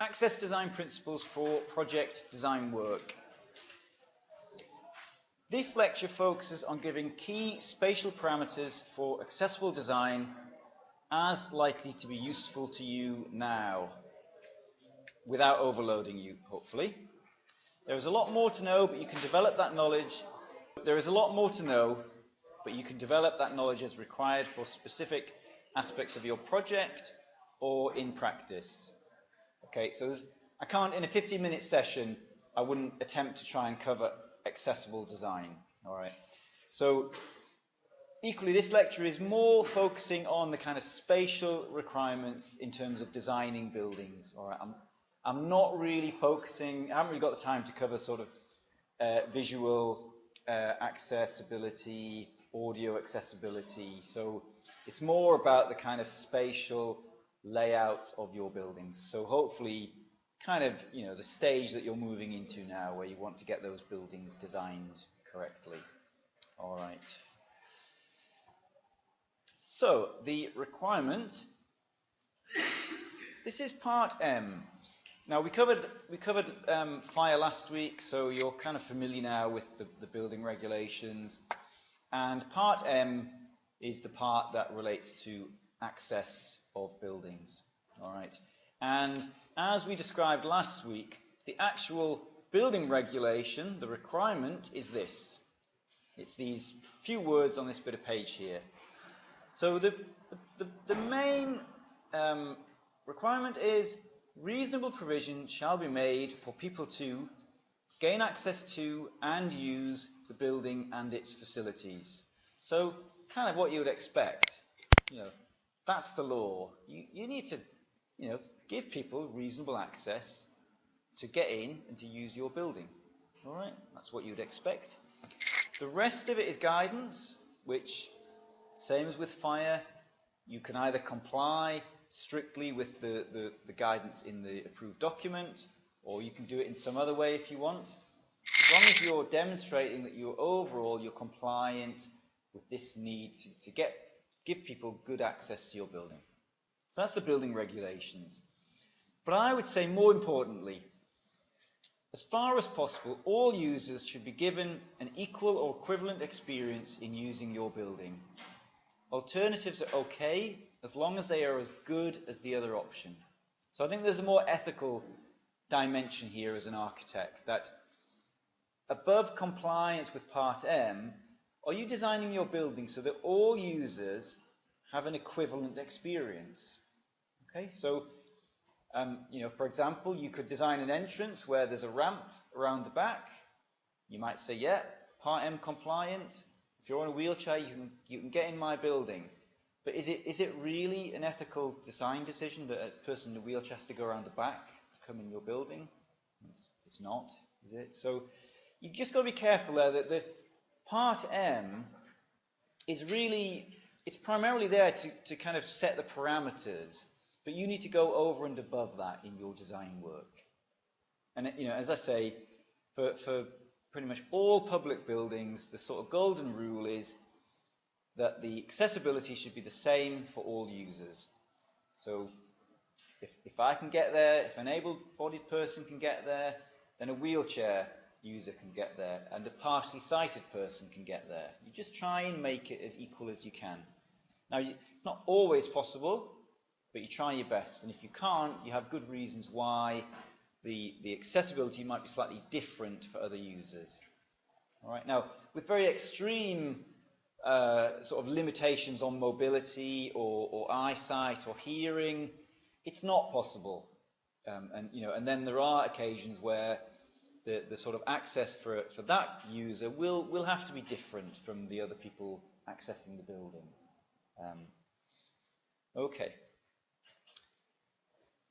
Access design principles for project design work. This lecture focuses on giving key spatial parameters for accessible design as likely to be useful to you now, without overloading you, hopefully. There is a lot more to know, but you can develop that knowledge. There is a lot more to know, but you can develop that knowledge as required for specific aspects of your project or in practice. Okay, so I can't, in a 15-minute session, I wouldn't attempt to try and cover accessible design. All right. So equally, this lecture is more focusing on the kind of spatial requirements in terms of designing buildings. All right. I'm not really focusing. I haven't really got the time to cover sort of visual accessibility, audio accessibility. So it's more about the kind of spatial layouts of your buildings. So hopefully, kind of, you know, the stage that you're moving into now, where you want to get those buildings designed correctly. All right. So the requirement. This is part M. Now we covered fire last week, so you're kind of familiar now with the building regulations. And part M is the part that relates to access of buildings. All right. And as we described last week, the actual building regulation, the requirement, is this. It's these few words on this bit of page here. So the main requirement is reasonable provision shall be made for people to gain access to and use the building and its facilities. So kind of what you would expect. You know, that's the law. You need to, you know, give people reasonable access to get in and to use your building. All right, that's what you'd expect. The rest of it is guidance, which, same as with fire, you can either comply strictly with the guidance in the approved document, or you can do it in some other way if you want. As long as you're demonstrating that you're compliant with this need to give people good access to your building. So that's the building regulations. But I would say more importantly, as far as possible, all users should be given an equal or equivalent experience in using your building. Alternatives are okay, as long as they are as good as the other option. So I think there's a more ethical dimension here as an architect, that above compliance with Part M, are you designing your building so that all users have an equivalent experience? Okay, so you know, for example, you could design an entrance where there's a ramp around the back. You might say, yeah, Part M compliant. If you're on a wheelchair, you can get in my building. But is it really an ethical design decision that a person in a wheelchair has to go around the back to come in your building? It's not, is it? So you just got to be careful there that the Part M is really, it's primarily there to kind of set the parameters, but you need to go over and above that in your design work. And, you know, as I say, for pretty much all public buildings, the sort of golden rule is that the accessibility should be the same for all users. So if I can get there, if an able-bodied person can get there, then a wheelchair user can get there, and a partially sighted person can get there. You just try and make it as equal as you can. Now, it's not always possible, but you try your best. And if you can't, you have good reasons why the accessibility might be slightly different for other users. All right. Now, with very extreme sort of limitations on mobility or eyesight or hearing, it's not possible. And you know, and then there are occasions where the sort of access for that user will have to be different from the other people accessing the building. Okay.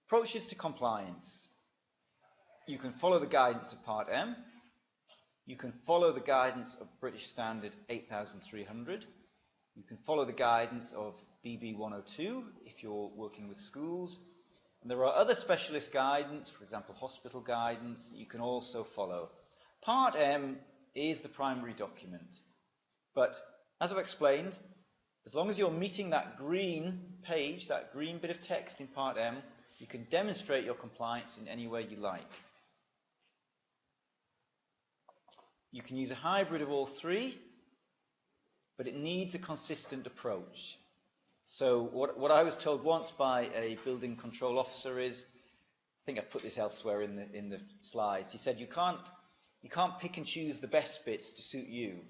Approaches to compliance. You can follow the guidance of Part M. You can follow the guidance of British Standard 8300. You can follow the guidance of BB 102 if you're working with schools. And there are other specialist guidance, for example, hospital guidance, that you can also follow. Part M is the primary document. But as I've explained, as long as you're meeting that green page, that green bit of text in Part M, You can demonstrate your compliance in any way you like. You can use a hybrid of all three, but it needs a consistent approach. So what I was told once by a building control officer is, I think I've put this elsewhere in the slides. He said you can't pick and choose the best bits to suit you.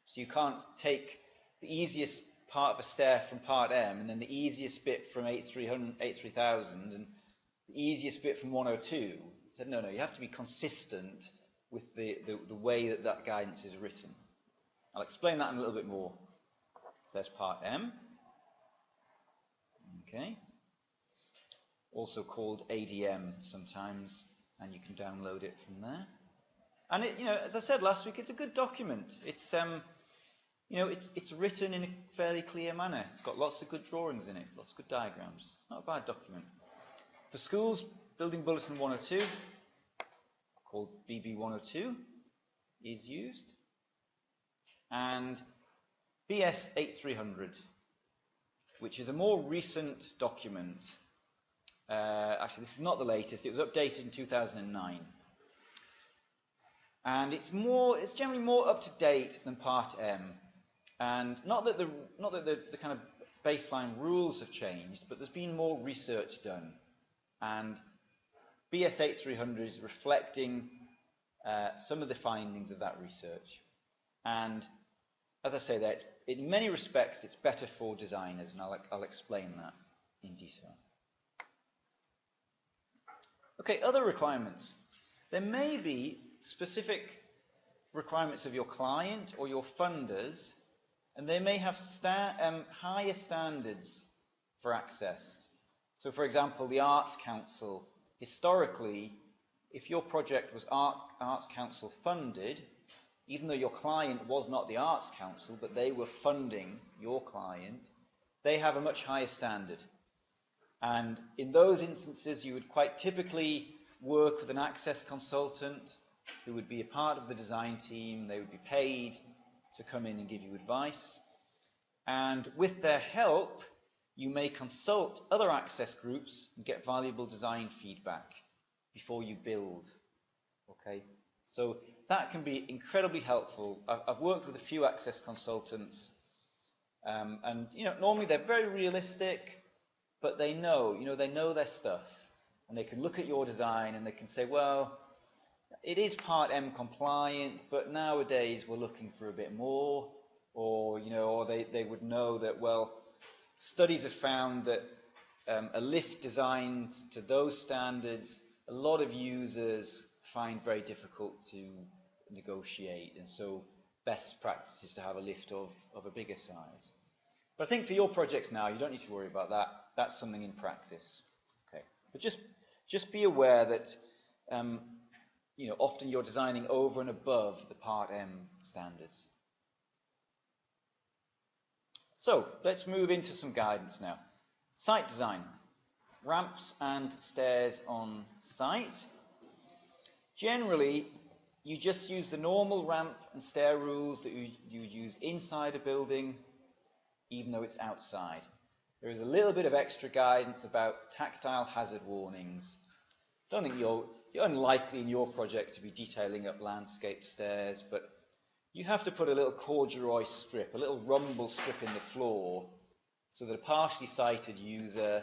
So you can't take the easiest part of a stair from part M and then the easiest bit from 3000 and the easiest bit from 102. He said no, you have to be consistent with the way that guidance is written. I'll explain that in a little bit more. It says part M. Okay. Also called ADM sometimes, and you can download it from there. And it, as I said last week, it's a good document. It's it's written in a fairly clear manner. It's got lots of good drawings in it, lots of good diagrams. It's not a bad document. For schools, Building Bulletin 102, called BB 102, is used. And BS 8300, which is a more recent document. Actually, this is not the latest. It was updated in 2009. And it's generally more up to date than Part M. And not that the kind of baseline rules have changed, but there's been more research done. And BS 8300 is reflecting some of the findings of that research. And as I say there, in many respects, it's better for designers, and I'll explain that in detail. Okay, other requirements. There may be specific requirements of your client or your funders, and they may have higher standards for access. So, for example, the Arts Council. Historically, if your project was Arts Council funded, even though your client was not the Arts Council, but they were funding your client, they have a much higher standard. And in those instances, you would quite typically work with an access consultant who would be a part of the design team. They would be paid to come in and give you advice. And with their help, you may consult other access groups and get valuable design feedback before you build. Okay? So that can be incredibly helpful. I've worked with a few access consultants, and normally they're very realistic, but they know their stuff, and they can look at your design and they can say, well, it is Part M compliant, but nowadays we're looking for a bit more, or they would know that, well, studies have found that a lift designed to those standards, a lot of users find very difficult to negotiate, and so best practice is to have a lift of a bigger size. But I think for your projects now, you don't need to worry about that. That's something in practice. Okay, but just be aware that often you're designing over and above the Part M standards. So let's move into some guidance now. Site design, ramps and stairs on site. Generally, you just use the normal ramp and stair rules that you use inside a building, even though it's outside. There is a little bit of extra guidance about tactile hazard warnings. I don't think you're unlikely in your project to be detailing up landscape stairs, but you have to put a little corduroy strip, a little rumble strip in the floor, so that a partially sighted user,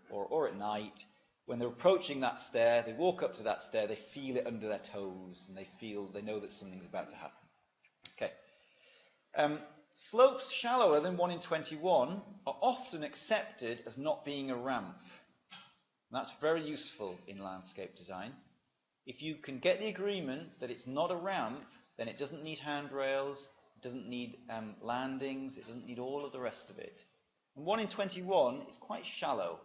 or at night, when they're approaching that stair, they walk up to that stair, they feel it under their toes, and they know that something's about to happen. Okay. Slopes shallower than 1 in 21 are often accepted as not being a ramp. And that's very useful in landscape design. If you can get the agreement that it's not a ramp, then it doesn't need handrails, it doesn't need landings, it doesn't need all of the rest of it. And 1 in 21 is quite shallow.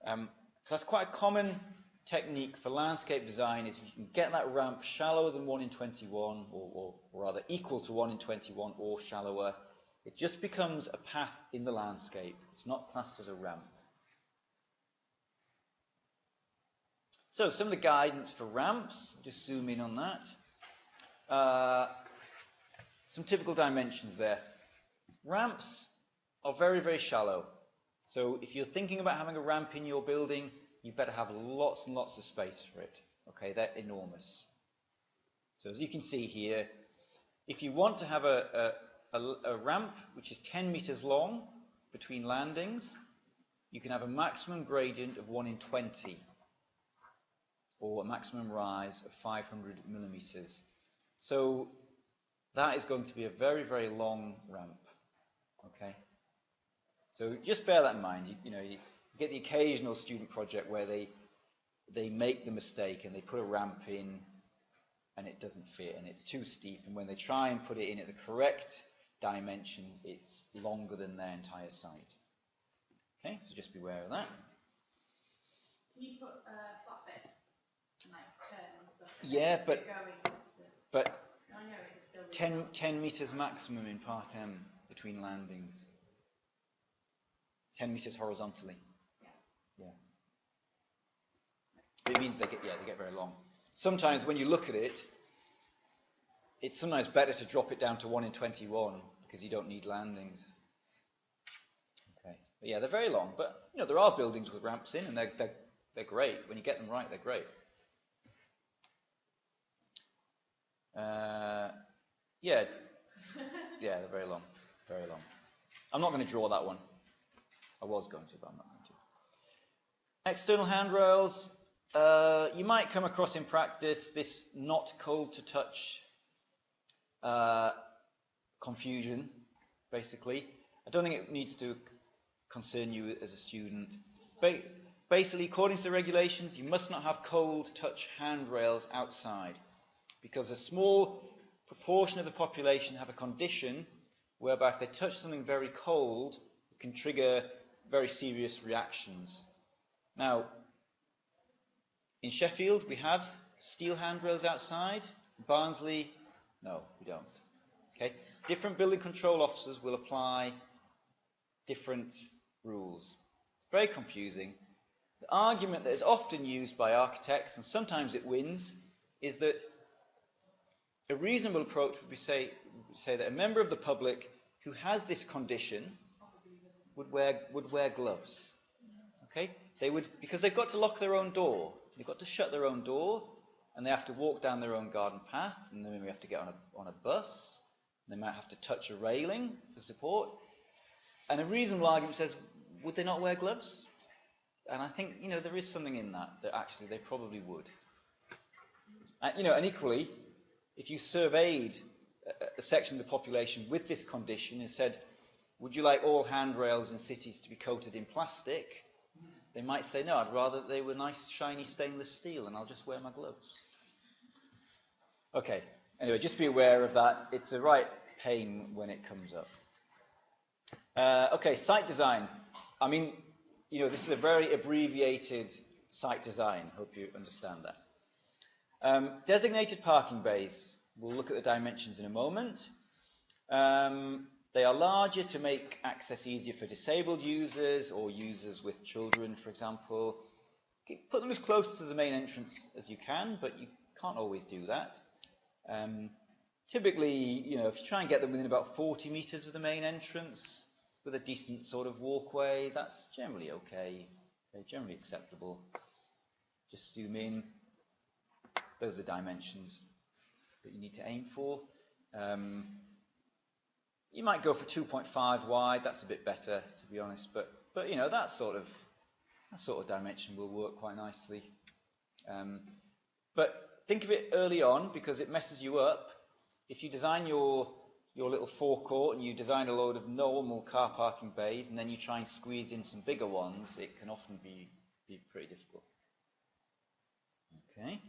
So that's quite a common technique for landscape design, is if you can get that ramp shallower than 1 in 21, or rather equal to 1 in 21 or shallower, it just becomes a path in the landscape. It's not classed as a ramp. So some of the guidance for ramps, just zoom in on that. Some typical dimensions there. Ramps are very, very shallow. So if you're thinking about having a ramp in your building, you better have lots and lots of space for it. Okay, they're enormous. So as you can see here, if you want to have a ramp which is 10 meters long between landings, you can have a maximum gradient of 1 in 20, or a maximum rise of 500 millimeters. So that is going to be a very, very long ramp. Okay. So just bear that in mind. You get the occasional student project where they make the mistake and they put a ramp in and it doesn't fit and it's too steep, and when they try and put it in at the correct dimensions, it's longer than their entire site. Okay, so just beware of that. Can you put flat beds and like turn and stuff? Yeah, but I know it's still 10 meters maximum in Part M between landings. 10 meters horizontally. Yeah. But it means they get very long. Sometimes when you look at it, it's sometimes better to drop it down to 1 in 21 because you don't need landings. Okay. But yeah, they're very long. But there are buildings with ramps in, and they're great. When you get them right, they're great. Yeah, they're very long. Very long. I'm not going to draw that one. I was going to, but I'm not going to. External handrails. You might come across in practice this not cold to touch confusion, basically. I don't think it needs to concern you as a student. Basically, according to the regulations, you must not have cold touch handrails outside, because a small proportion of the population have a condition whereby if they touch something very cold, it can trigger very serious reactions. Now, in Sheffield, we have steel handrails outside. In Barnsley, no, we don't. Okay? Different building control officers will apply different rules. It's very confusing. The argument that is often used by architects, and sometimes it wins, is that a reasonable approach would be say that a member of the public who has this condition would wear gloves. Okay? They would, because they've got to lock their own door. They've got to shut their own door, and they have to walk down their own garden path, and then they have to get on a bus, and they might have to touch a railing for support. And a reasonable argument says, would they not wear gloves? And I think, there is something in that actually they probably would. And equally, if you surveyed a section of the population with this condition and said, would you like all handrails in cities to be coated in plastic? They might say, no, I'd rather they were nice, shiny stainless steel, and I'll just wear my gloves. Okay, anyway, just be aware of that. It's a right pain when it comes up. Okay, site design. I mean, this is a very abbreviated site design. Hope you understand that. Designated parking bays. We'll look at the dimensions in a moment. They are larger to make access easier for disabled users or users with children, for example. Put them as close to the main entrance as you can, but you can't always do that. Typically, if you try and get them within about 40 meters of the main entrance with a decent sort of walkway, that's generally okay, generally acceptable. Just zoom in. Those are the dimensions that you need to aim for. You might go for 2.5 wide. That's a bit better, to be honest. But that sort of dimension will work quite nicely. But think of it early on, because it messes you up. If you design your little forecourt and you design a load of normal car parking bays, and then you try and squeeze in some bigger ones, it can often be pretty difficult. Okay.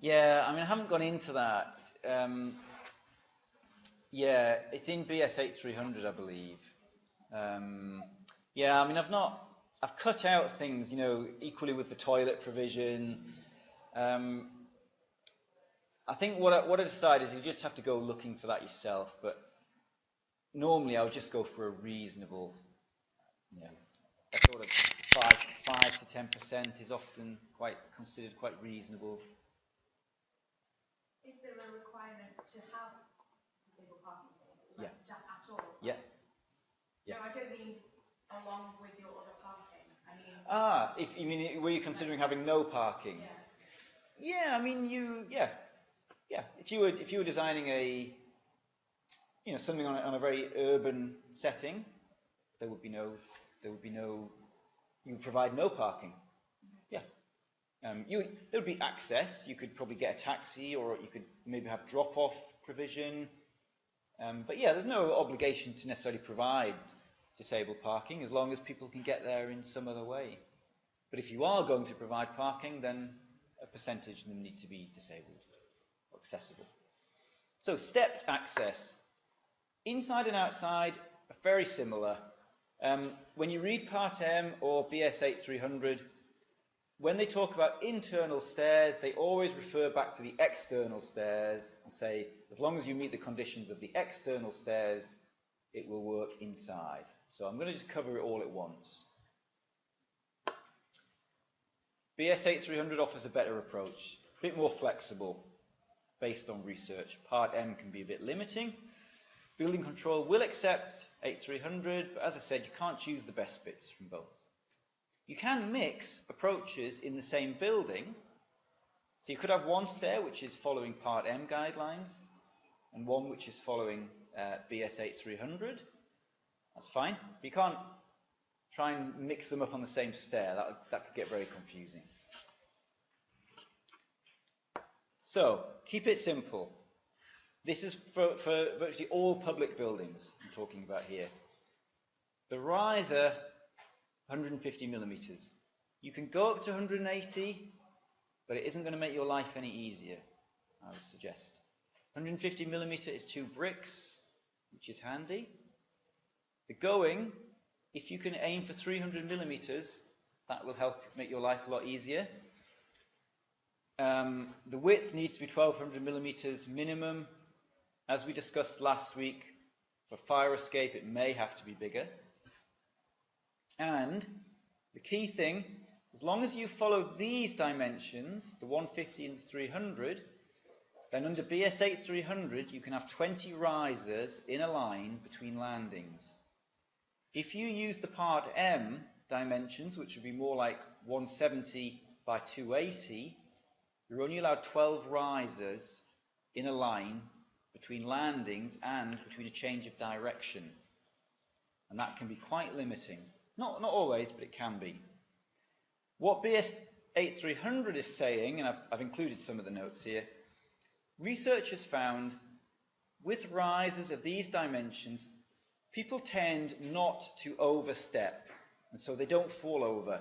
Yeah, I haven't gone into that. Yeah, it's in BS 8300, I believe. Yeah, I've cut out things, equally with the toilet provision. I think what I decided is you just have to go looking for that yourself, but normally I would just go for a reasonable, a sort of 5 to 10% is often considered quite reasonable. Is there a requirement to have disabled parking spaces? Yeah. At all? Yeah. Yes. No, I don't mean along with your other parking. I mean. If you mean, were you considering having no parking? Yeah. Yeah, I mean, yeah. If you were designing something on a very urban setting, there would be no, you would provide no parking. Yeah. There would be access. You could probably get a taxi, or you could maybe have drop-off provision. But yeah, there's no obligation to necessarily provide disabled parking as long as people can get there in some other way. But if you are going to provide parking, then a percentage of them need to be disabled or accessible. So stepped access. Inside and outside are very similar. When you read Part M or BS 8300, when they talk about internal stairs, they always refer back to the external stairs and say, as long as you meet the conditions of the external stairs, it will work inside. So I'm going to just cover it all at once. BS 8300 offers a better approach, a bit more flexible, based on research. Part M can be a bit limiting. Building control will accept 8300, but as I said, you can't choose the best bits from both. You can mix approaches in the same building. So you could have one stair which is following Part M guidelines and one which is following BS 8300. That's fine. But you can't try and mix them up on the same stair. That could get very confusing. So keep it simple. This is for virtually all public buildings I'm talking about here. The riser, 150 millimeters. You can go up to 180, but it isn't going to make your life any easier, I would suggest. 150 millimeter is 2 bricks, which is handy. The going, if you can aim for 300 millimeters, that will help make your life a lot easier. The width needs to be 1200 millimeters minimum. As we discussed last week, for fire escape it may have to be bigger. And the key thing, as long as you follow these dimensions, the 150 and the 300, then under BS 8300 you can have 20 risers in a line between landings. If you use the Part M dimensions, which would be more like 170 by 280, you're only allowed 12 risers in a line between landings and between a change of direction. And that can be quite limiting. Not always, but it can be. What BS 8300 is saying, and I've included some of the notes here, research has found with risers of these dimensions, people tend not to overstep, and so they don't fall over.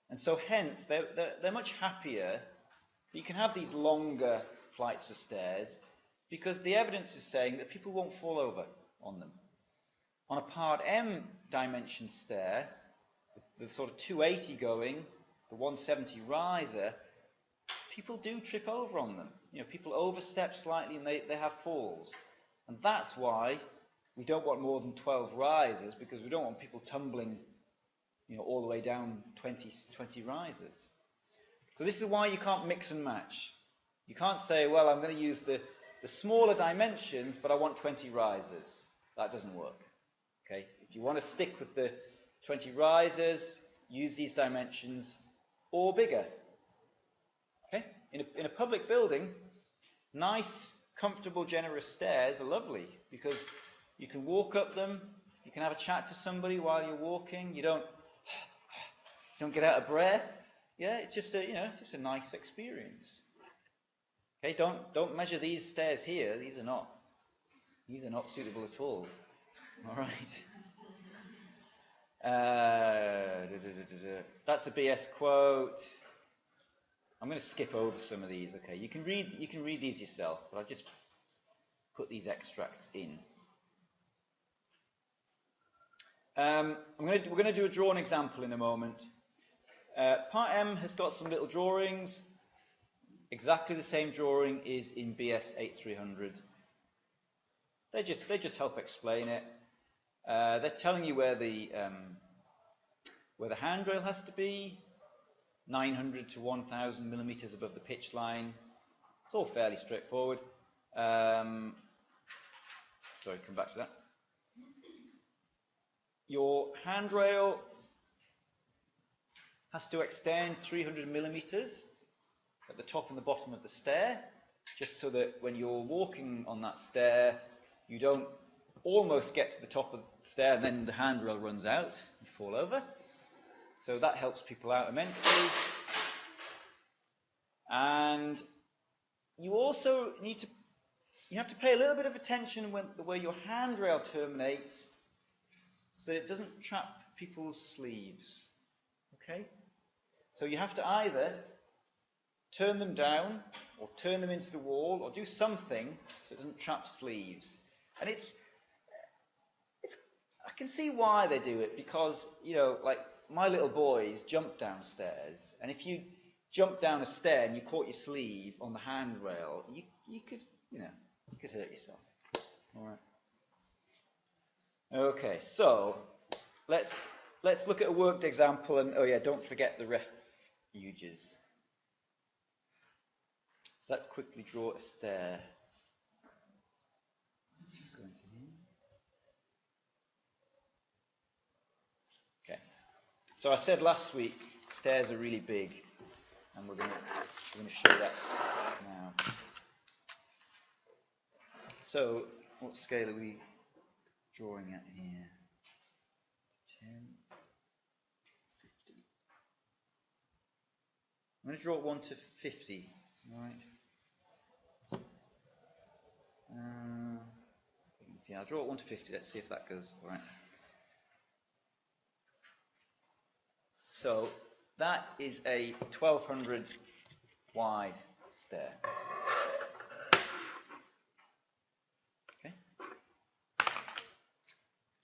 And so hence, they're much happier. You can have these longer flights of stairs because the evidence is saying that people won't fall over on them. On a Part M dimension stair, the sort of 280 going, the 170 riser, people do trip over on them. People overstep slightly and they have falls. And that's why we don't want more than 12 risers, because we don't want people tumbling all the way down 20 risers. So this is why you can't mix and match. You can't say, well, I'm going to use the smaller dimensions, but I want 20 risers. That doesn't work. Okay? If you want to stick with the 20 risers, use these dimensions, or bigger. Okay? In a public building, nice, comfortable, generous stairs are lovely, because you can walk up them, you can have a chat to somebody while you're walking, you don't get out of breath. Yeah, it's just a nice experience. Okay, don't measure these stairs here. These are not suitable at all. All right. That's a BS quote. I'm going to skip over some of these. Okay, you can read these yourself, but I've just put these extracts in. We're going to do a drawn example in a moment. Part M has got some little drawings. Exactly the same drawing is in BS 8300. They just help explain it. They're telling you where the handrail has to be, 900 to 1,000 millimeters above the pitch line. It's all fairly straightforward. Sorry, come back to that. your handrail has to extend 300 millimeters at the top and the bottom of the stair, just so that when you're walking on that stair, you don't almost get to the top of the stair and then the handrail runs out, you fall over. So that helps people out immensely. And you also you have to pay a little bit of attention where your handrail terminates, so that it doesn't trap people's sleeves. Okay? So you have to either turn them down, or turn them into the wall, or do something so it doesn't trap sleeves. And I can see why they do it, because, like my little boys jump downstairs, and if you jump down a stair and you caught your sleeve on the handrail, you could hurt yourself. All right. Okay, so let's look at a worked example, and don't forget the refuges. So let's quickly draw a stair. Let's just go into here. Okay. So I said last week stairs are really big, and we're going to show that now. So what scale are we drawing at here? 10, 50. I'm going to draw 1 to 50. All right. I'll draw it 1 to 50. Let's see if that goes. All right. So that is a 1200 wide stair. Okay.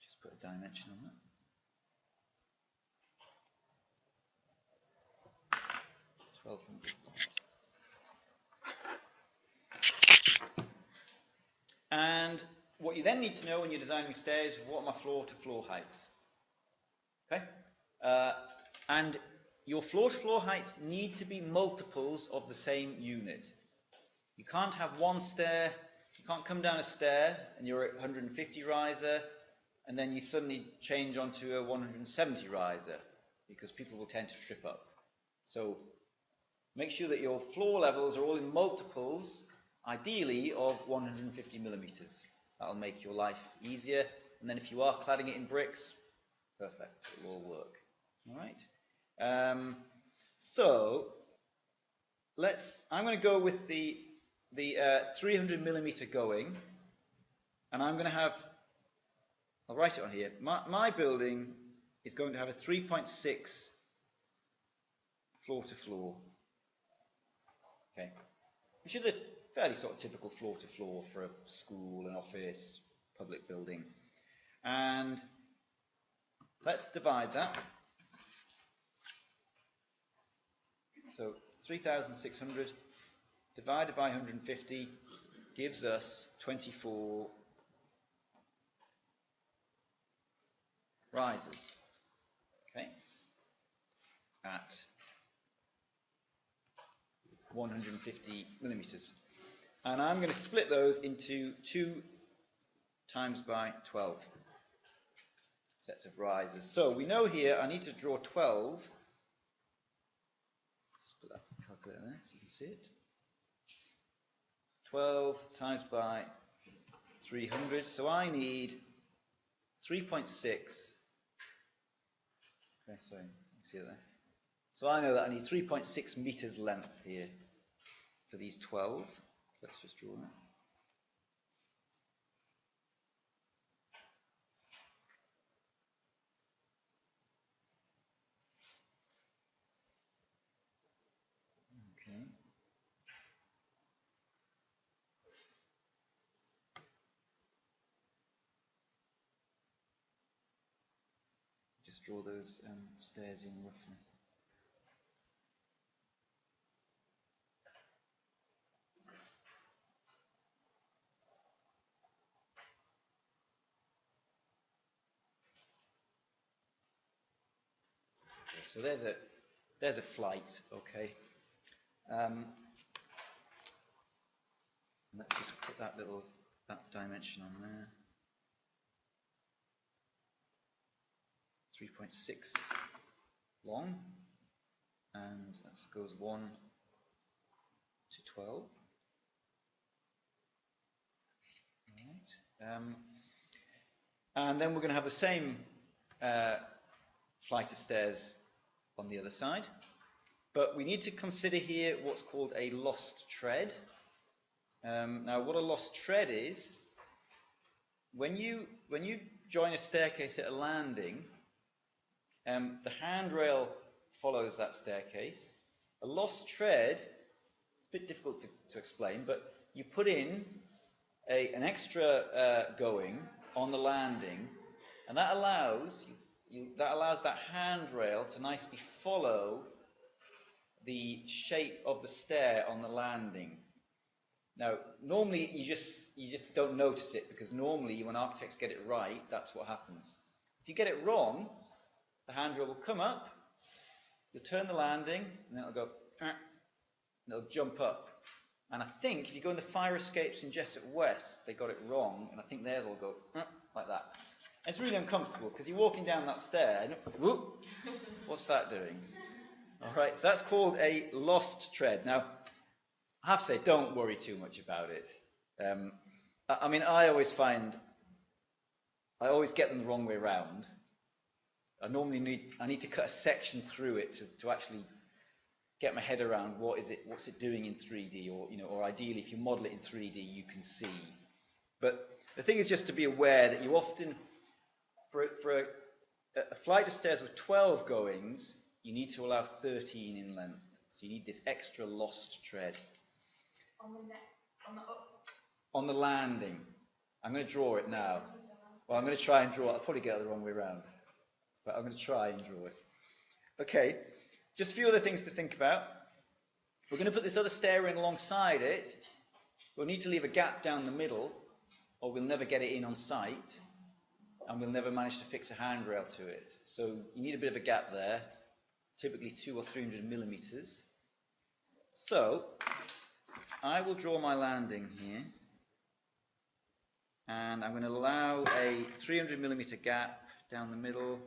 Just put a dimension on that. 1200 wide. And what you then need to know when you're designing stairs, what are my floor-to-floor heights? Okay? And your floor-to-floor heights need to be multiples of the same unit. You can't have one stair, you can't come down a stair and you're at 150 riser, and then you suddenly change onto a 170 riser, because people will tend to trip up. So make sure that your floor levels are all in multiples, ideally of 150 millimeters. That'll make your life easier. And then if you are cladding it in bricks, perfect, it'll all work. All right. So I'm going to go with the 300 millimeter going, and I'm going to have, I'll write it on here. My building is going to have a 3.6 floor to floor. Okay, which is a fairly sort of typical floor to floor for a school, an office, public building. And let's divide that. So 3,600 divided by 150 gives us 24 rises. Okay, at 150 millimeters. And I'm going to split those into 2 times by 12 sets of rises. So we know here I need to draw 12. Just put that calculator there so you can see it. 12 times by 300. So I need 3.6. Okay, sorry, you can see it there. So I know that I need 3.6 meters length here for these 12. Let's just draw that. Okay. Just draw those stairs in roughly. Okay, so there's a flight, okay. Let's just put that dimension on there. 3.6 long, and that goes 1 to 12. Right. And then we're going to have the same flight of stairs on the other side, but we need to consider here what's called a lost tread. Now, what a lost tread is, when you join a staircase at a landing, the handrail follows that staircase. A lost tread, it's a bit difficult to explain, but you put in an extra going on the landing, and that allows that handrail to nicely follow the shape of the stair on the landing. Now, normally you just don't notice it, because normally when architects get it right, that's what happens. If you get it wrong, the handrail will come up, you'll turn the landing, and then it'll go, and it'll jump up. And I think if you go in the fire escapes in Jessup West, they got it wrong, and I think theirs will go like that. And it's really uncomfortable, because you're walking down that stair, and whoop, what's that doing? All right, so that's called a lost tread. Now, I have to say, don't worry too much about it. I mean, I always get them the wrong way around. I need to cut a section through it to actually get my head around what's it doing in 3D, or ideally if you model it in 3D you can see. But the thing is just to be aware that you often, for a flight of stairs with 12 goings, you need to allow 13 in length. So you need this extra lost tread. On the landing. I'm going to draw it now. Well, I'm going to try and draw it. I'll probably get it the wrong way around, but I'm going to try and draw it. Okay, just a few other things to think about. We're going to put this other stair in alongside it. We'll need to leave a gap down the middle, or we'll never get it in on site, and we'll never manage to fix a handrail to it. So you need a bit of a gap there, typically 200 or 300 millimeters. So I will draw my landing here, and I'm going to allow a 300 millimeter gap down the middle,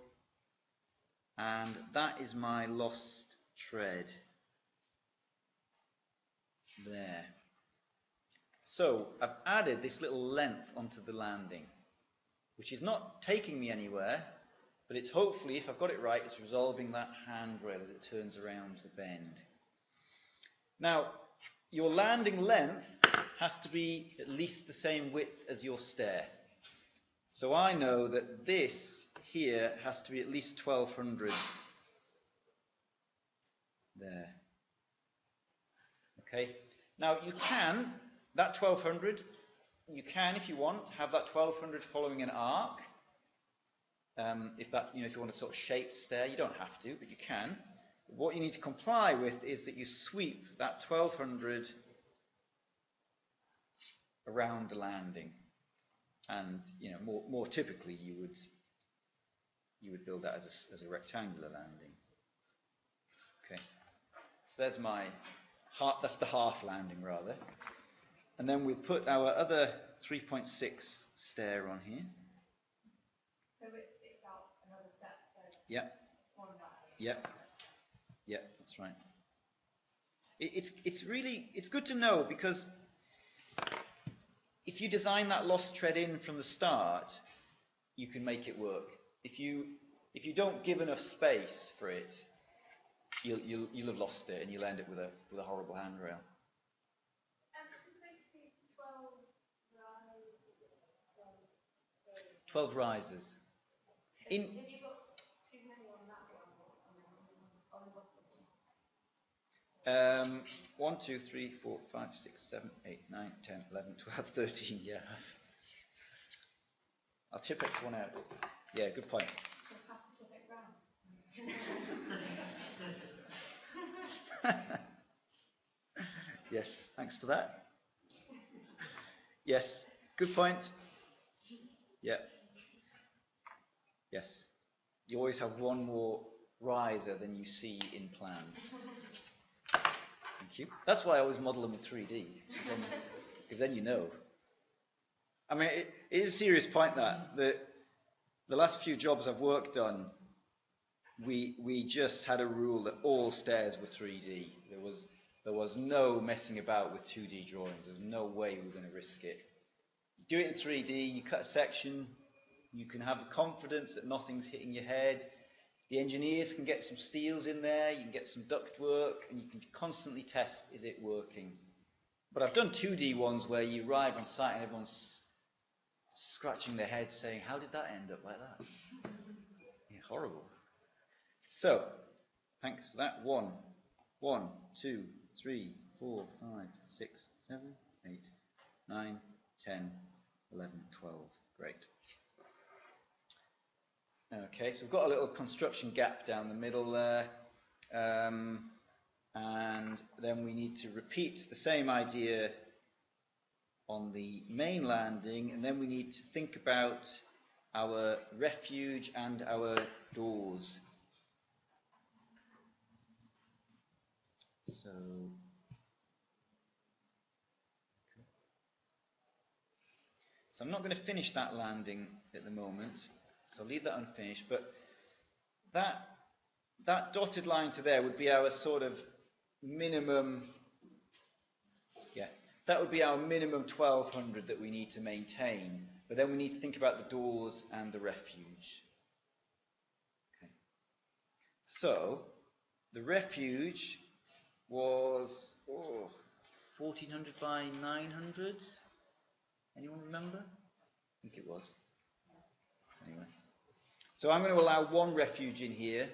and that is my lost tread there. So I've added this little length onto the landing, which is not taking me anywhere, but it's hopefully, if I've got it right, it's resolving that handrail as it turns around the bend. Now, your landing length has to be at least the same width as your stair. So I know that this here has to be at least 1200 there. Okay. Now you can, that 1200, you can, if you want, have that 1200 following an arc. If you want a sort of shaped stair, you don't have to, but you can. What you need to comply with is that you sweep that 1200 around the landing, and more typically you would build that as a rectangular landing. Okay, so there's that's the half landing rather, and then we'll put our other 3.6 stair on here. So it's out another step. Yep. Yep, that's right. It's good to know, because if you design that lost tread in from the start, you can make it work. If you don't give enough space for it, you'll have lost it, and you'll end up with a horrible handrail. It's supposed to be 12 rises. 12 rises. Have you got too many on that one, on the bottom? 1, 2, 3, 4, 5, 6, 7, 8, 9, 10, 11, 12, 13, yeah. I'll Tipex one out. Yeah, good point. Pass the Tipex round. Yes, thanks for that. Yes, good point. Yeah. Yes. You always have one more riser than you see in plan. Thank you. That's why I always model them in 3D, because then you know. I mean, it is a serious point that the last few jobs I've worked on, we just had a rule that all stairs were 3D. There was no messing about with 2D drawings. There's no way we were going to risk it. Do it in 3D, you cut a section, you can have the confidence that nothing's hitting your head. The engineers can get some steels in there, you can get some duct work, and you can constantly test, is it working? But I've done 2D ones where you arrive on site and everyone's scratching their heads saying, how did that end up like that? Yeah, horrible. So, thanks for that. 1, 2, 3, 4, 5, 6, 7, 8, 9, 10, 11, 12. Great. Okay, so we've got a little construction gap down the middle there. And then we need to repeat the same idea on the main landing, and then we need to think about our refuge and our doors. So, I'm not going to finish that landing at the moment, so I'll leave that unfinished, but that dotted line to there would be our sort of minimum, that would be our minimum 1200 that we need to maintain, but then we need to think about the doors and the refuge. Okay. So, the refuge was 1400 by 900. Anyone remember? I think it was. Anyway, so I'm going to allow one refuge in here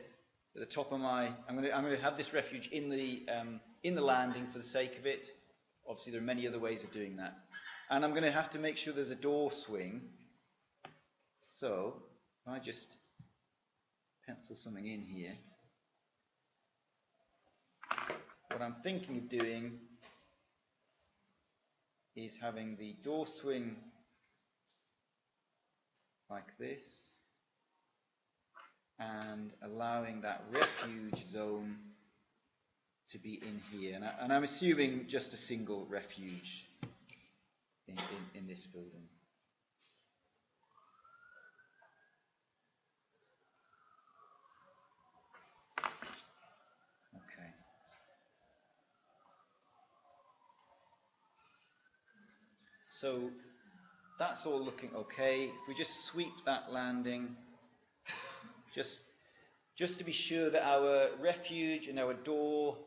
at the top of my. I'm going to have this refuge in the landing for the sake of it. Obviously, there are many other ways of doing that, and I'm going to have to make sure there's a door swing. So if I just pencil something in here, what I'm thinking of doing is having the door swing like this and allowing that refuge zone to be in here. And I'm assuming just a single refuge in this building. Okay. So that's all looking okay. If we just sweep that landing, just to be sure that our refuge and our door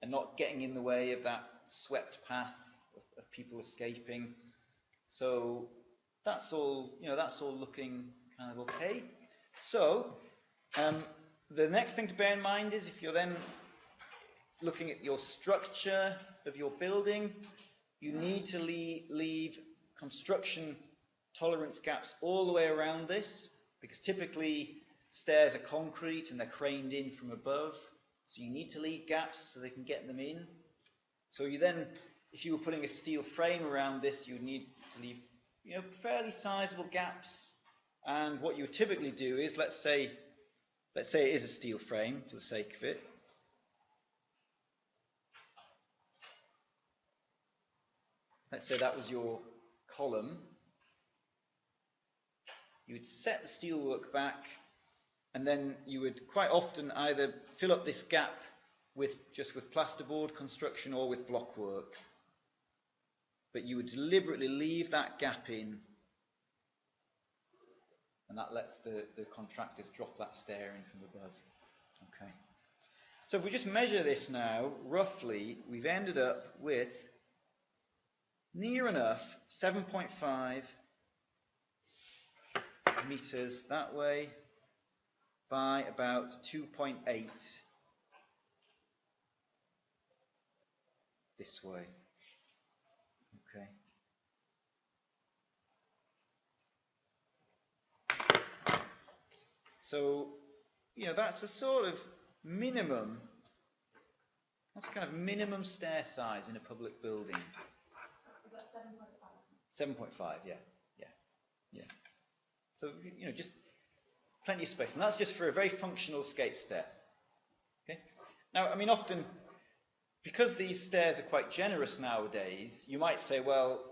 are not getting in the way of that swept path of people escaping. So that's all, that's all looking kind of okay. So the next thing to bear in mind is if you're then looking at your structure of your building, you need to leave construction tolerance gaps all the way around this, because typically stairs are concrete and they're craned in from above, so you need to leave gaps so they can get them in. So you then, if you were putting a steel frame around this, you would need to leave fairly sizable gaps. And what you would typically do is, let's say it is a steel frame for the sake of it. Let's say that was your column. You would set the steelwork back, and then you would quite often either fill up this gap with plasterboard construction or with blockwork. But you would deliberately leave that gap in, and that lets the contractors drop that stair in from above. Okay. So if we just measure this now, roughly, we've ended up with near enough 7.5 meters that way by about 2.8 this way. Okay. So, that's a sort of minimum, that's kind of minimum stair size in a public building. Is that 7.5? 7.5, yeah. So, just plenty of space. And that's just for a very functional escape stair. Okay. Now, often, because these stairs are quite generous nowadays, you might say, well,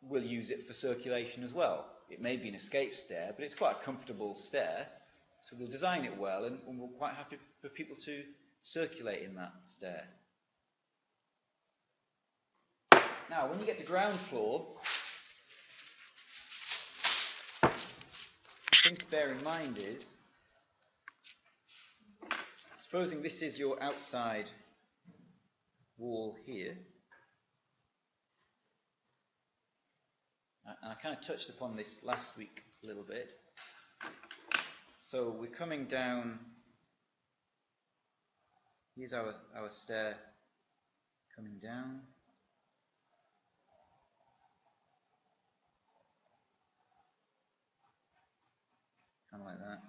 we'll use it for circulation as well. It may be an escape stair, but it's quite a comfortable stair. So we'll design it well, and we're quite happy for people to circulate in that stair. Now, when you get to ground floor, the thing to bear in mind is, supposing this is your outside wall here, and I kind of touched upon this last week a little bit. So we're coming down, here's our stair coming down. Kind of like that.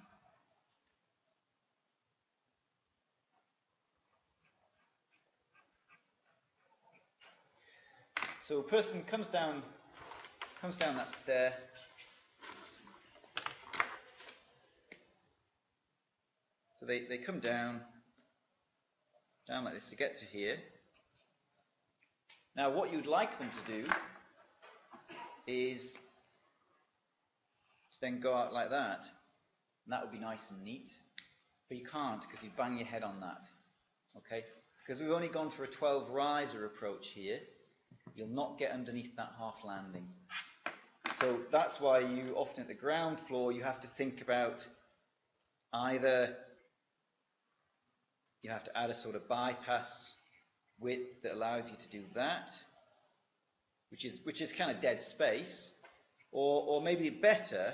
So a person comes down that stair. So they come down like this to get to here. Now what you'd like them to do is to then go out like that. And that would be nice and neat. But you can't, because you bang your head on that. Okay? Because we've only gone for a 12 riser approach here. You'll not get underneath that half landing. So that's why you often at the ground floor you have to think about either you have to add a sort of bypass width that allows you to do that, which is kind of dead space, or maybe better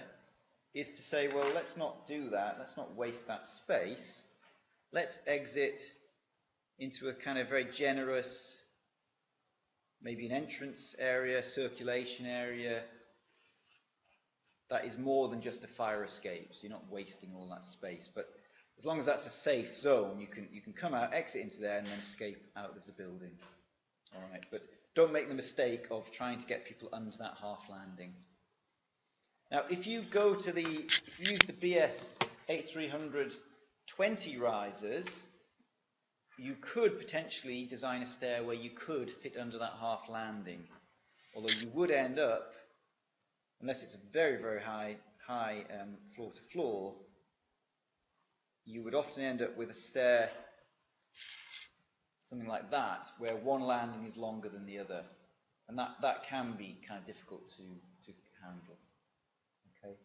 is to say, well, let's not do that, let's not waste that space, let's exit into a kind of very generous, maybe an entrance area, circulation area, that is more than just a fire escape, so you're not wasting all that space. But as long as that's a safe zone, you can come out, exit into there, and then escape out of the building. All right, but don't make the mistake of trying to get people under that half landing. Now, if you use the BS 8300 20 risers, you could potentially design a stair where you could fit under that half landing. Although you would end up, unless it's a very, very high floor to floor, you would often end up with a stair, something like that, where one landing is longer than the other. And that can be kind of difficult to handle. Okay.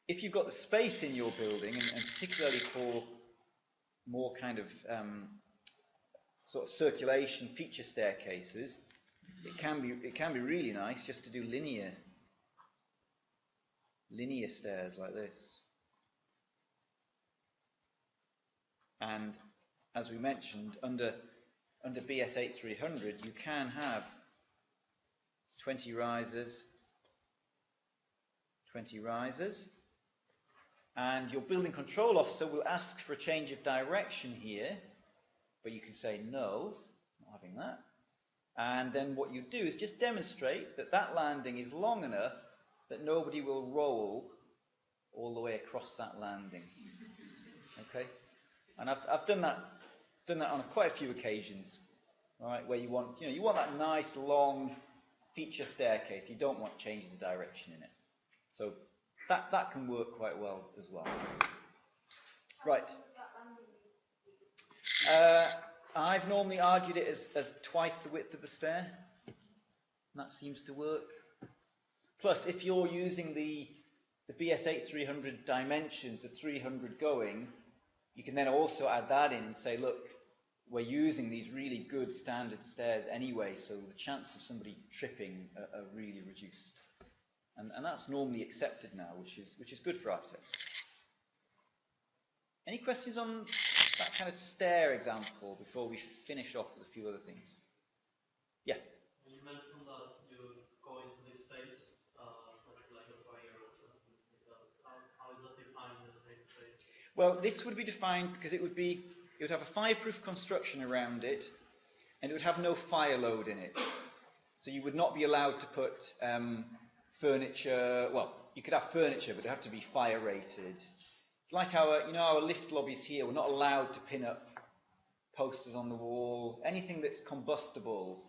If you've got the space in your building, and particularly for more kind of sort of circulation feature staircases, it can be really nice just to do linear stairs like this. And as we mentioned, under BS 8300, you can have 20 risers, and your building control officer will ask for a change of direction here, but you can say no, not having that. And then what you do is just demonstrate that that landing is long enough that nobody will roll all the way across that landing. Okay? And I've done that on quite a few occasions. All right, where you want that nice long feature staircase. You don't want changes of direction in it. So that can work quite well as well. Right. I've normally argued it as twice the width of the stair. And that seems to work. Plus, if you're using the BS 8300 dimensions, the 300 going, you can then also add that in and say, look, we're using these really good standard stairs anyway, so the chance of somebody tripping are really reduced. And that's normally accepted now, which is good for architects. Any questions on that kind of stair example before we finish off with a few other things? Yeah? You mentioned that you go into this space, it's like a fire or something like that. How is that defined in a safe space? Well, this would be defined because it would have a fireproof construction around it, and it would have no fire load in it. So you would not be allowed to put furniture. Well, you could have furniture, but it would have to be fire rated. It's like our lift lobbies here. We're not allowed to pin up posters on the wall. Anything that's combustible,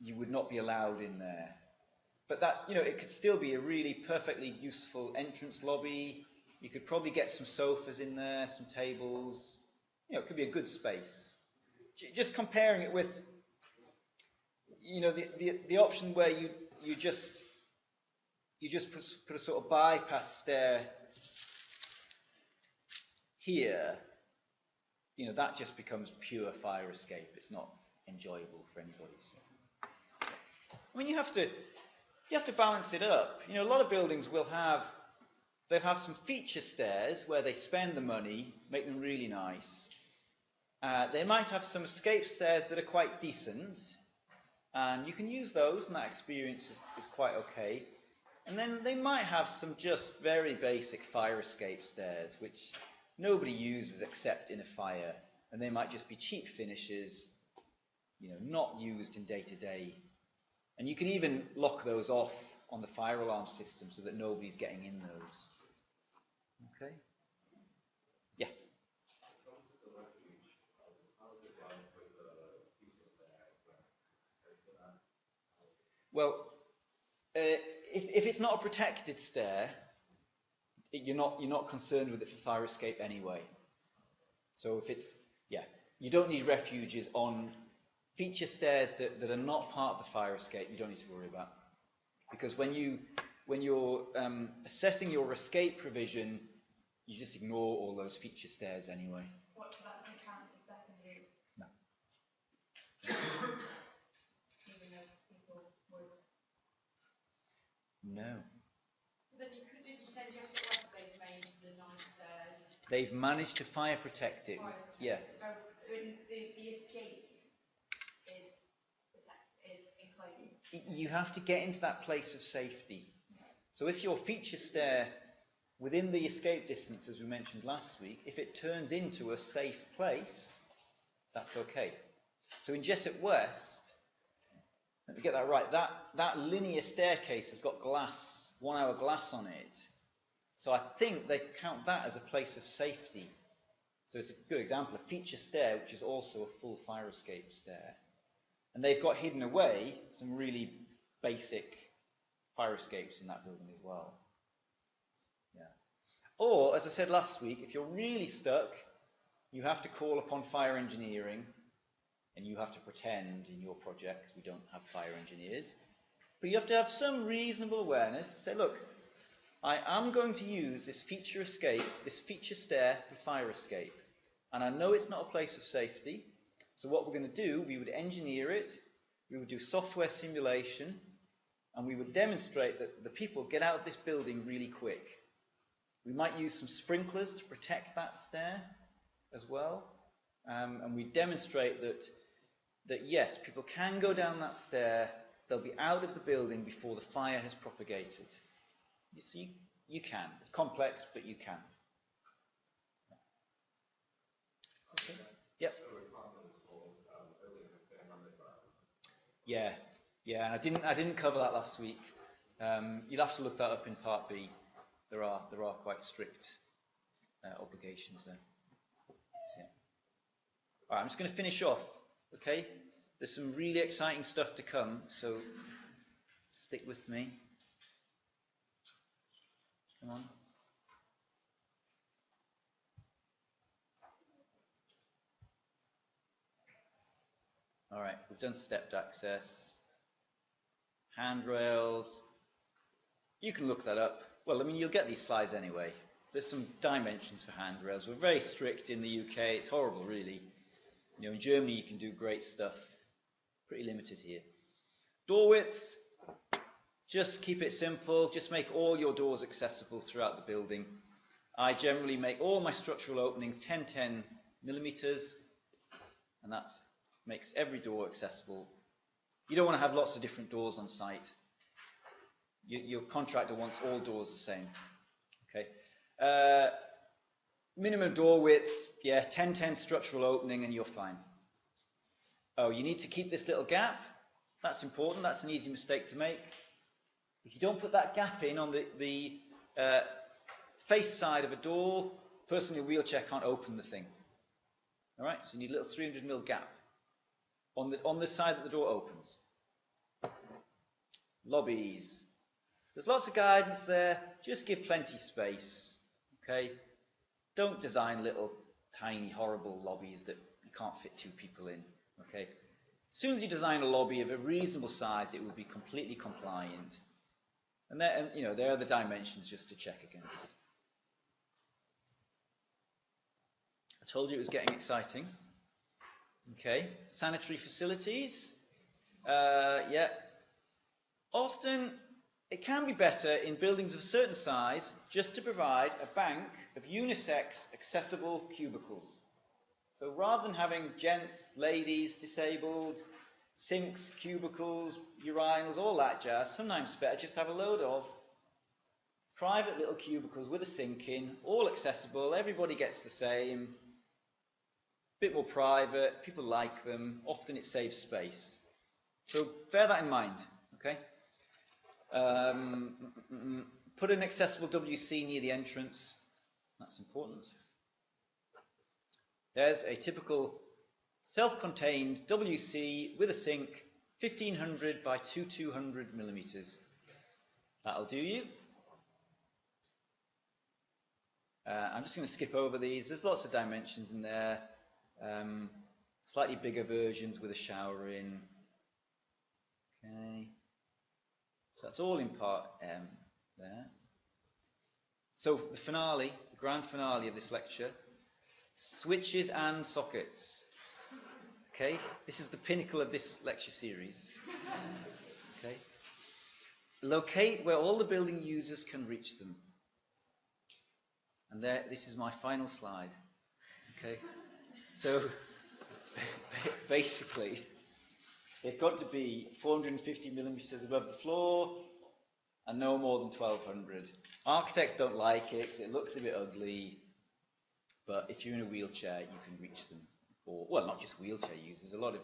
you would not be allowed in there. But that, it could still be a really perfectly useful entrance lobby. You could probably get some sofas in there, some tables. You know, it could be a good space. Just comparing it with, you know, the option where you just put a sort of bypass stair here. You know, that just becomes pure fire escape. It's not enjoyable for anybody. So. I mean, you have to balance it up. You know, a lot of buildings they'll have some feature stairs where they spend the money, make them really nice. They might have some escape stairs that are quite decent, and you can use those, and that experience is quite okay. And then they might have some just very basic fire escape stairs, which nobody uses except in a fire, and they might just be cheap finishes, you know, not used in day-to-day. And you can even lock those off on the fire alarm system so that nobody's getting in those. Okay? Yeah. Well, if it's not a protected stair, you're not concerned with it for fire escape anyway. So if it's, you don't need refuges on feature stairs that are not part of the fire escape. You don't need to worry about, because when you're assessing your escape provision, you just ignore all those feature stairs anyway. What, so that doesn't count as a secondary? No. Even though people would. No. But didn't you say just at West they've made the nice stairs? They've managed to fire protect it. Yeah. Oh, so the escape is enclosed. You have to get into that place of safety. So if your feature stair within the escape distance, as we mentioned last week, if it turns into a safe place, that's okay. So in Jessup West, let me get that right, that linear staircase has got glass, 1 hour glass on it. So I think they count that as a place of safety. So it's a good example, a feature stair, which is also a full fire escape stair. And they've got hidden away some really basic fire escapes in that building as well. Yeah. Or, as I said last week, if you're really stuck, you have to call upon fire engineering, and you have to pretend in your project, because we don't have fire engineers. But you have to have some reasonable awareness to say, look, I am going to use this feature escape, this feature stair for fire escape. And I know it's not a place of safety. So what we're going to do, we would engineer it, we would do software simulation, and we would demonstrate that the people get out of this building really quick. We might use some sprinklers to protect that stair as well. And we demonstrate that yes, people can go down that stair, they'll be out of the building before the fire has propagated. You see, you can. It's complex, but you can. Okay. Yep. Yeah, and I didn't cover that last week. You'll have to look that up in Part B. There are quite strict obligations there. Yeah. All right, I'm just going to finish off. Okay, there's some really exciting stuff to come, so stick with me. Come on. All right, we've done stepped access, handrails. You can look that up. Well, I mean, you'll get these slides anyway. There's some dimensions for handrails. We're very strict in the UK. It's horrible, really. You know, in Germany, you can do great stuff. Pretty limited here. Door widths. Just keep it simple. Just make all your doors accessible throughout the building. I generally make all my structural openings 10 millimeters, and that makes every door accessible. You don't want to have lots of different doors on site. Your contractor wants all doors the same. Okay. Minimum door width, 10 structural opening, and you're fine. Oh, you need to keep this little gap. That's important. That's an easy mistake to make. If you don't put that gap in on the face side of a door, a person in a wheelchair can't open the thing. All right, so you need a little 300mm gap on the side that the door opens. Lobbies. There's lots of guidance there. Just give plenty space. Okay? Don't design little, tiny, horrible lobbies that you can't fit 2 people in. Okay? As soon as you design a lobby of a reasonable size, it will be completely compliant. And there, there are the dimensions just to check against. I told you it was getting exciting. Okay, sanitary facilities. Yeah. Often it can be better in buildings of a certain size just to provide a bank of unisex accessible cubicles. So rather than having gents, ladies, disabled, sinks, cubicles, urinals, all that jazz, sometimes it's better just have a load of private little cubicles with a sink in, all accessible, everybody gets the same, bit more private, people like them, often it saves space. So bear that in mind, okay? Put an accessible WC near the entrance, that's important. There's a typical self-contained WC with a sink, 1500 by 2200 millimeters. That'll do you. I'm just going to skip over these. There's lots of dimensions in there. Slightly bigger versions with a shower in. Okay. So that's all in part M there. So the finale, the grand finale of this lecture, switches and sockets. Okay, this is the pinnacle of this lecture series. Okay. Locate where all the building users can reach them. And there, this is my final slide. Okay, so basically, they've got to be 450 millimeters above the floor and no more than 1200. Architects don't like it because it looks a bit ugly, but if you're in a wheelchair, you can reach them. Or, well, not just wheelchair users. A lot of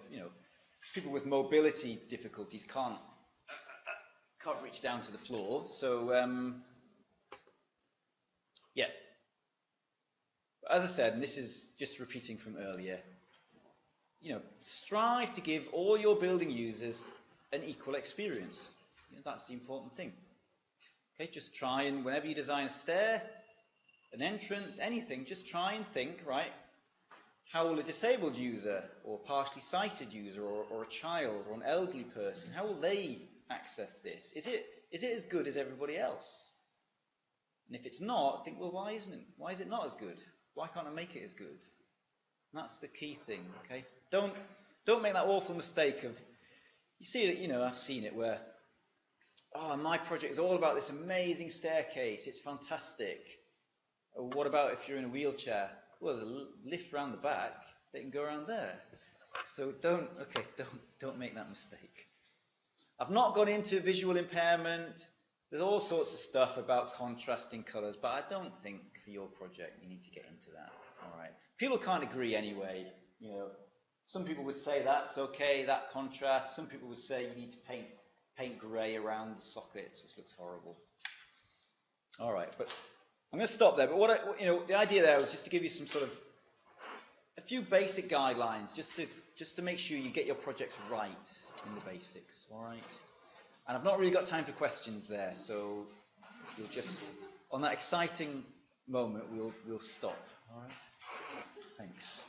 people with mobility difficulties can't reach down to the floor. So yeah. As I said, and this is just repeating from earlier, strive to give all your building users an equal experience. That's the important thing. Okay, just try and, whenever you design a stair, an entrance, anything, just try and think, right, how will a disabled user, or partially sighted user, or a child, or an elderly person, how will they access this? Is it as good as everybody else? And if it's not, think, well, why is it not as good? Why can't I make it as good? And that's the key thing, okay? Don't make that awful mistake of, you see it, I've seen it where, my project is all about this amazing staircase, it's fantastic. What about if you're in a wheelchair? Well, there's a lift around the back, they can go around there. So don't make that mistake. I've not gone into visual impairment. There's all sorts of stuff about contrasting colours, but I don't think for your project you need to get into that. All right. People can't agree anyway. Some people would say that's okay, that contrast. Some people would say you need to paint grey around the sockets, which looks horrible. All right, but I'm going to stop there. But the idea there was just to give you some sort of a few basic guidelines, just to make sure you get your projects right in the basics. All right. And I've not really got time for questions there, so we'll just, on that exciting moment, we'll stop. All right? Thanks.